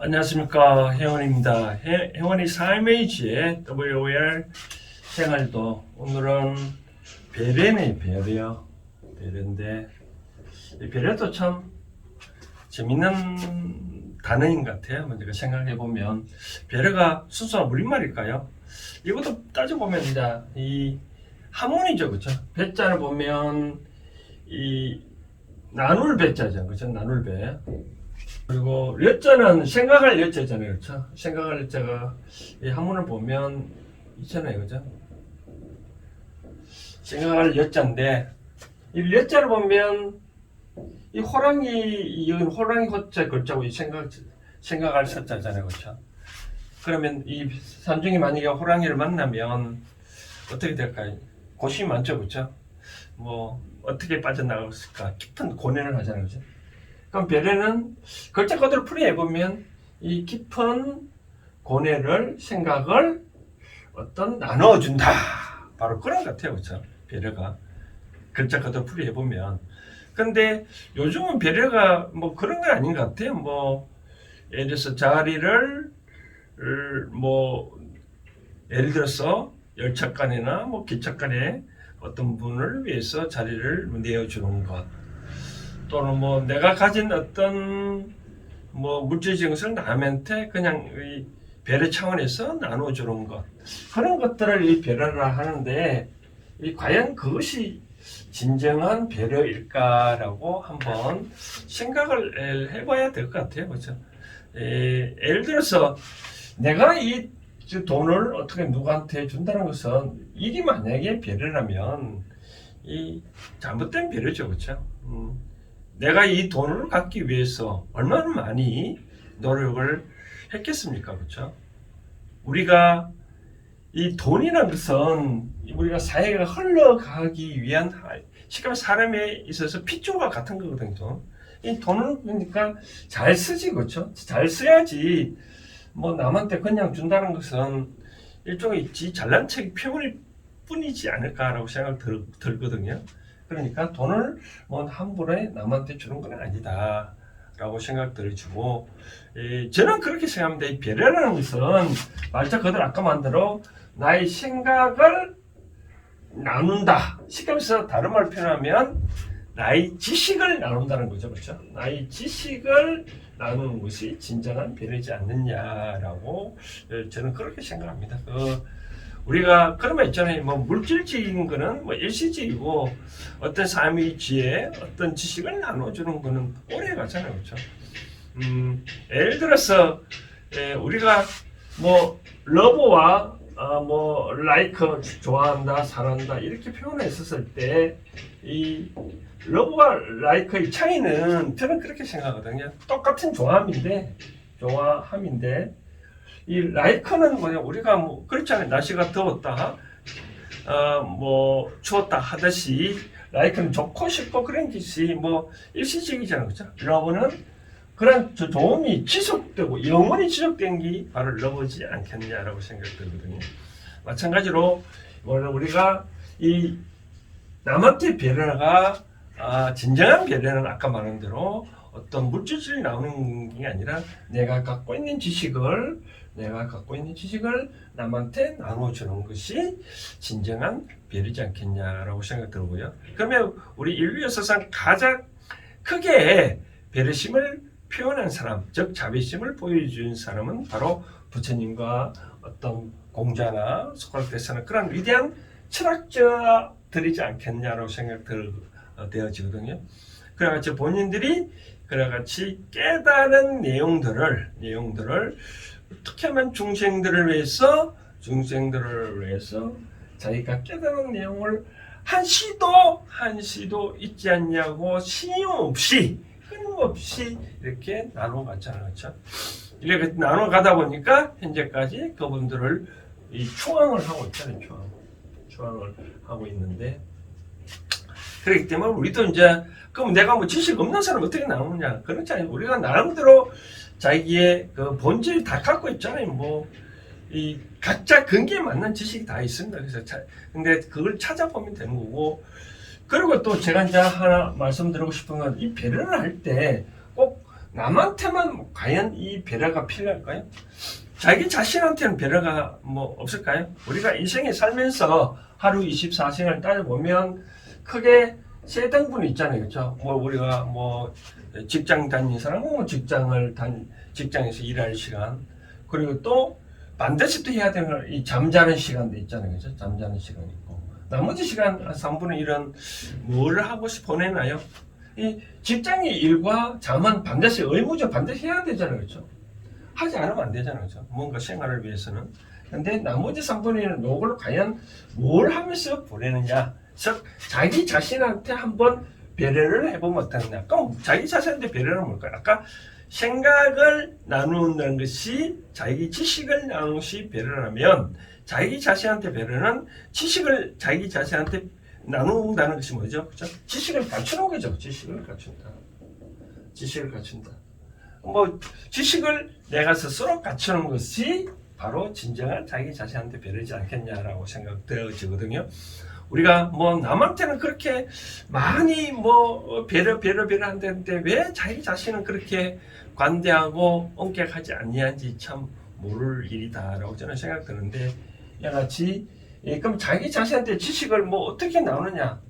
안녕하십니까, 혜원입니다. 혜원이 삶의지의 WOR 생활도 오늘은 배려네. 배려인데 이 배려도 참 재밌는 단어인 것 같아요. 제가 생각해 보면 배려가 순수한 우리말일까요? 이것도 따져보면 이제 이 한문이죠, 그렇죠? 배자를 보면 이 나눌 배자죠, 그렇죠? 나눌 배. 그리고 여자는 생각할 여자잖아요, 그렇죠? 생각할 여자가 이 한문을 보면 있잖아요, 그죠? 생각할 여자인데 이 여자를 보면 이 호랑이 이은 호랑이 호자 글자고 이 생각할 서자잖아요, 그렇죠? 그러면 이 산중이 만약에 호랑이를 만나면 어떻게 될까요? 고심이 많죠, 그렇죠? 뭐 어떻게 빠져나갔을까 깊은 고뇌를 하잖아요, 그렇죠? 그럼 배려는 글자 그대로 풀이해보면 이 깊은 고뇌를 생각을 어떤 나눠준다, 바로 그런 것 같아요, 그렇죠? 배려가 글자 그대로 풀이해보면. 근데 요즘은 배려가 뭐 그런 건 아닌 것 같아요. 뭐 예를 들어서 자리를 뭐 예를 들어서 열차간이나 뭐 기차간에 어떤 분을 위해서 자리를 내어주는 것, 또는 뭐 내가 가진 어떤 뭐 물질적인 것을 남한테 그냥 이 배려 차원에서 나눠주는 것, 그런 것들을 이 배려라 하는데 이 과연 그것이 진정한 배려일까라고 한번 생각을 해봐야 될 것 같아요, 그렇죠? 예를 들어서 내가 이 돈을 어떻게 누구한테 준다는 것은 이게 만약에 배려라면 이 잘못된 배려죠, 그렇죠? 내가 이 돈을 갖기 위해서 얼마나 많이 노력을 했겠습니까? 그렇죠? 우리가 이 돈이라는 것은 우리가 사회가 흘러가기 위한 시간 사람에 있어서 핏줄과 같은 거거든요. 이 돈을 그러니까 잘 쓰지, 그렇죠? 잘 써야지. 뭐 남한테 그냥 준다는 것은 일종의 잘난 척 표현일 뿐이지 않을까라고 생각 들거든요. 그러니까 돈을 뭐 함부로 남한테 주는 건 아니다 라고 생각 들어주고, 저는 그렇게 생각합니다. 이 배려라는 것은 말자 그대로 아까 만대로 나의 생각을 나눈다, 시간에서 다른 말로 표현하면 나의 지식을 나눈다는 거죠, 그렇죠? 나의 지식을 나누는 것이 진정한 배려지 않느냐라고 저는 그렇게 생각합니다. 우리가 그런 말 있잖아요. 뭐 물질적인 거는 뭐 일시적이고 어떤 삶의 지혜, 어떤 지식을 나눠주는 거는 오래 가잖아요, 그렇죠? 예를 들어서 우리가 뭐 러브와 뭐 라이크, 좋아한다, 사랑한다 이렇게 표현했었을 때 이 러브와 라이크의 차이는 저는 그렇게 생각하거든요. 똑같은 좋아함인데 이 라이크는 뭐냐, 우리가 뭐 그렇잖아요. 날씨가 더웠다, 뭐 추웠다 하듯이 라이크는 좋고 싶고 그런 것이 뭐 일시적이잖아요, 그렇죠? 러브는 그런 좋음이 지속되고 영원히 지속된 게 바로 러브지 않겠냐라고 생각되거든요. 마찬가지로 우리가 이 남한테 배려가 진정한 배려는 아까 말한 대로 어떤 물질이 나오는 게 아니라 내가 갖고 있는 지식을 남한테 나눠주는 것이 진정한 배려지 않겠냐라고 생각 들고요. 그러면 우리 인류 역사상 가장 크게 배려심을 표현한 사람, 즉 자비심을 보여준 사람은 바로 부처님과 어떤 공자나 소크라테스나 그런 위대한 철학자들이지 않겠냐라고 생각되어지거든요. 그래같이 본인들이 그래같이 깨달은 내용들을 어떻게 하면 중생들을 위해서 자기가 깨달은 내용을 한시도 잊지 않냐고 끊임없이 이렇게 나눠갔잖아요, 그렇죠? 이렇게 나눠가다 보니까 현재까지 그분들을 추앙을 하고 있잖아요, 추앙을 하고 있는데, 그렇기 때문에 우리도 이제 그럼 내가 뭐 지식 없는 사람 어떻게 나오느냐, 그렇지 않아요. 우리가 나름대로 자기의 그 본질을 다 갖고 있잖아요. 뭐 이 각자 근기에 맞는 지식이 다 있습니다. 그래서 근데 그걸 찾아보면 되는 거고, 그리고 또 제가 이제 하나 말씀드리고 싶은 건 이 배려를 할 때 꼭 남한테만 과연 이 배려가 필요할까요? 자기 자신한테는 배려가 뭐 없을까요? 우리가 인생에 살면서 하루 24시간을 따져보면 크게 세 등분이 있잖아요. 그렇죠? 뭐 우리가 뭐 직장 다니는 사람은 뭐 직장에서 일할 시간, 그리고 또 반드시 또 해야 되는 건 이 잠자는 시간도 있잖아요. 그렇죠? 잠자는 시간이 있고 나머지 시간 한 3분의 1은 뭘 하고 보내나요? 이 직장의 일과 잠은 반드시 의무죠. 반드시 해야 되잖아요. 그렇죠? 하지 않으면 안 되잖아요. 그렇죠? 뭔가 생활을 위해서는. 근데 나머지 3분의 1은 이걸 과연 뭘 하면서 보내느냐. 즉 자기 자신한테 한번 배려를 해보면 어떠느냐. 그럼 자기 자신한테 배려는 뭘까요? 아까 생각을 나누는 것이 자기 지식을 나누는 것이 배려라면 자기 자신한테 배려는 지식을 자기 자신한테 나눈다는 것이 뭐죠? 그렇죠? 지식을 갖추는 거죠. 지식을 갖춘다. 지식을 갖춘다. 뭐 지식을 내가 스스로 갖추는 것이 바로 진정한 자기 자신한테 배려지 않겠냐라고 생각되어지거든요. 우리가 뭐 남한테는 그렇게 많이 뭐 배려 한다는데 왜 자기 자신은 그렇게 관대하고 엄격하지 아니한지 참 모를 일이다라고 저는 생각드는데, 이같이 그럼 자기 자신한테 지식을 뭐 어떻게 나누느냐,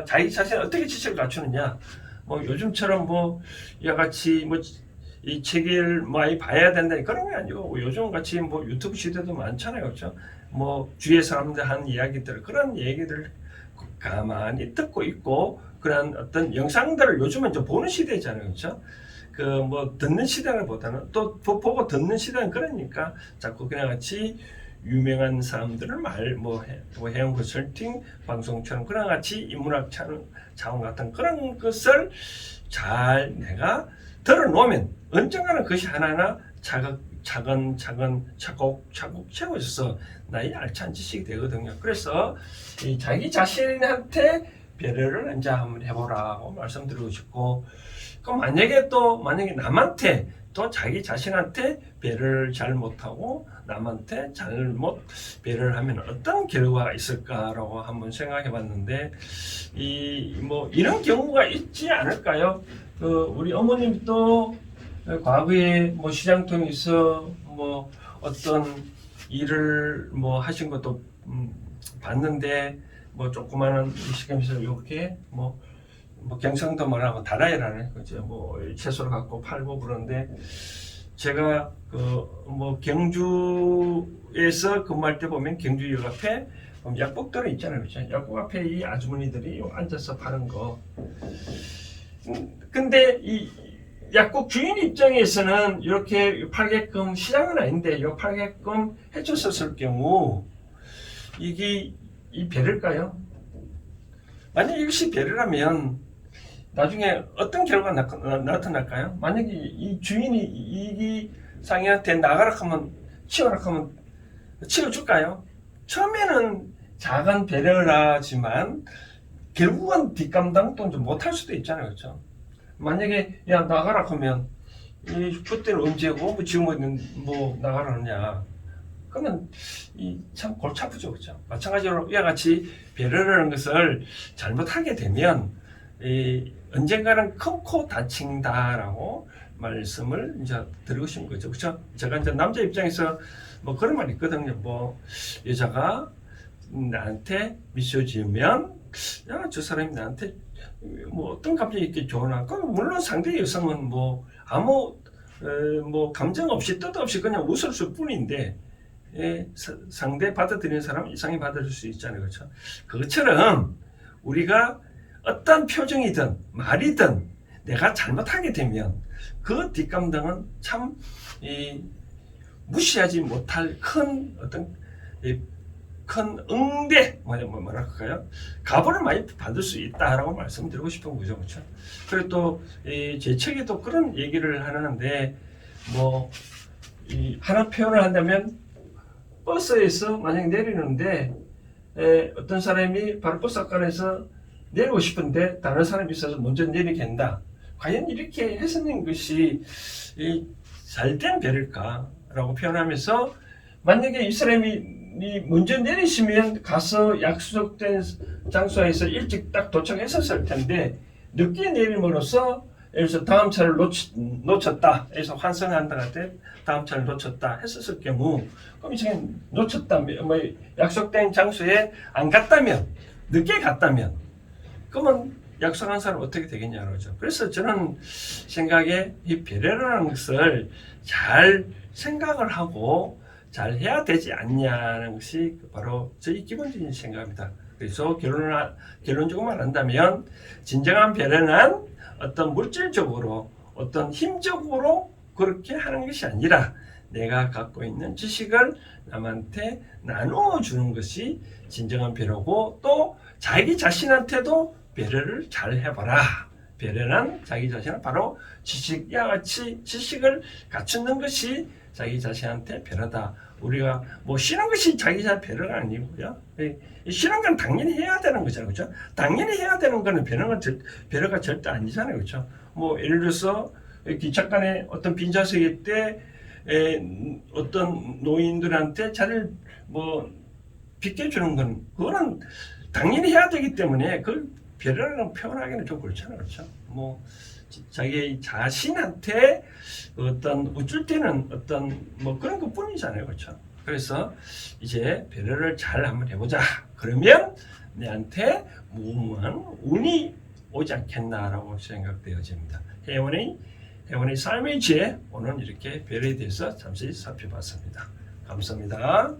자기 자신 어떻게 지식을 갖추느냐, 뭐 요즘처럼 뭐 이같이 뭐 이 책을 많이 봐야 된다 그런 게 아니고 요즘 같이 뭐 유튜브 시대도 많잖아요. 그렇죠? 뭐 주위의 사람들 하는 이야기들, 그런 얘기들 가만히 듣고 있고 그런 어떤 영상들을 요즘은 이제 보는 시대잖아요. 그렇죠? 그 뭐 듣는 시대보다는 또 보고 듣는 시대는 그러니까 자꾸 그냥 같이 유명한 사람들을 뭐 해영 컨설팅 방송처럼 그런 같이 인문학 차원 같은 그런 것을 잘 내가 들어놓으면 언젠가는 그것이 하나하나 차곡차곡 채워 있어서 나의 알찬 지식이 되거든요. 그래서 이 자기 자신한테 배려를 이제 한번 해보라고 말씀드리고 싶고, 그럼 만약에 남한테 또 자기 자신한테 배려를 잘 못하고 남한테 잘못 배려를 하면 어떤 결과가 있을까라고 한번 생각해 봤는데, 이런 경우가 있지 않을까요? 우리 어머님도 과거에 뭐 시장통에서 뭐 어떤 일을 뭐 하신 것도 봤는데, 뭐 조그마한 시장에서 이렇게 뭐 경상도 말하고 다라이라는 거죠. 뭐 채소를 갖고 팔고 그러는데, 제가 뭐 경주에서 근무할 때 보면 경주역 앞에 약국들이 있잖아요. 그렇죠? 약국 앞에 이 아주머니들이 앉아서 파는 거. 근데 이 약국 주인 입장에서는 이렇게 팔게끔, 시장은 아닌데 이거 팔게끔 해줬었을 경우 이게 이 배려일까요? 만약 이것이 배려라면 나중에 어떤 결과가 나타날까요? 만약에 이 주인이 이 상인한테 나가라 하면, 치워라 하면 치워줄까요? 처음에는 작은 배려를 하지만 결국은 뒷감당도 좀 못할 수도 있잖아요. 그렇죠? 만약에 야 나가라 하면 그때는 언제고 뭐 지금 뭐 나가라느냐, 그러면 참 골치 아프죠. 그렇죠? 마찬가지로 이와 같이 배려를 하는 것을 잘못하게 되면 언젠가는 큰 코 다친다라고 말씀을 이제 드리고 싶은 거죠. 그렇죠? 제가 이제 남자 입장에서 뭐 그런 말이 있거든요. 뭐 여자가 나한테 미소 지으면 야, 저 사람이 나한테 뭐 어떤 감정이 있게 좋으나, 그럼 물론 상대 여성은 뭐 아무 뭐 감정 없이 뜻 없이 그냥 웃을 수 뿐인데, 상대 받아들이는 사람 이상이 받아들일 수 있잖아요. 그렇죠? 그것처럼 우리가 어떤 표정이든 말이든 내가 잘못하게 되면 그 뒷감당은 참 무시하지 못할 큰 어떤 큰 응대, 뭐랄까요? 가보를 많이 받을 수 있다라고 말씀드리고 싶은 거죠. 그렇죠? 그리고 또 제 책에도 그런 얘기를 하는데, 뭐 하나 표현을 한다면 버스에서 만약 내리는데 어떤 사람이 바로 버스 안에서 내리고 싶은데 다른 사람이 있어서 먼저 내리게 한다. 과연 이렇게 해석된 것이 잘된 배려일까라고 표현하면서, 만약에 이 사람이 먼저 내리시면 가서 약속된 장소에서 일찍 딱 도착했었을 텐데 늦게 내림으로써 그래서 다음 차를 놓쳤다. 그래서 환승한다 할때 다음 차를 놓쳤다 했었을 경우, 그럼 이제 놓쳤다, 뭐 약속된 장소에 안 갔다면, 늦게 갔다면, 그러면 약속한 사람 어떻게 되겠냐는 거죠. 그래서 저는 생각에 이 배려라는 것을 잘 생각을 하고 잘 해야 되지 않냐는 것이 바로 저희 기본적인 생각입니다. 그래서 결론적으로 말한다면 진정한 배려는 어떤 물질적으로 어떤 힘적으로 그렇게 하는 것이 아니라 내가 갖고 있는 지식을 남한테 나누어 주는 것이 진정한 배려고, 또 자기 자신한테도 배려를 잘 해봐라. 배려는 자기 자신을 바로 지식과 같이 지식을 갖추는 것이 자기 자신한테 배려다. 우리가 뭐 쉬는 것이 자기 자신 배려가 아니고요. 쉬는 건 당연히 해야 되는 거잖아요, 그렇죠? 당연히 해야 되는 거는 배려가 절대 아니잖아요, 그렇죠? 뭐 예를 들어서 기차간에 어떤 빈 좌석일 때 어떤 노인들한테 자리를 뭐 비켜주는 건 그거는 당연히 해야 되기 때문에 그 배려라는 표현하기는 좀 그렇잖아요, 그렇죠? 뭐 자기 자신한테 어떤 어쩔 때는 어떤 뭐 그런 것뿐이잖아요, 그렇죠? 그래서 이제 배려를 잘 한번 해보자. 그러면 내한테 무궁한 운이 오지 않겠나라고 생각되어집니다. 혜원의 삶의 지혜, 오늘 이렇게 배려에 대해서 잠시 살펴봤습니다. 감사합니다.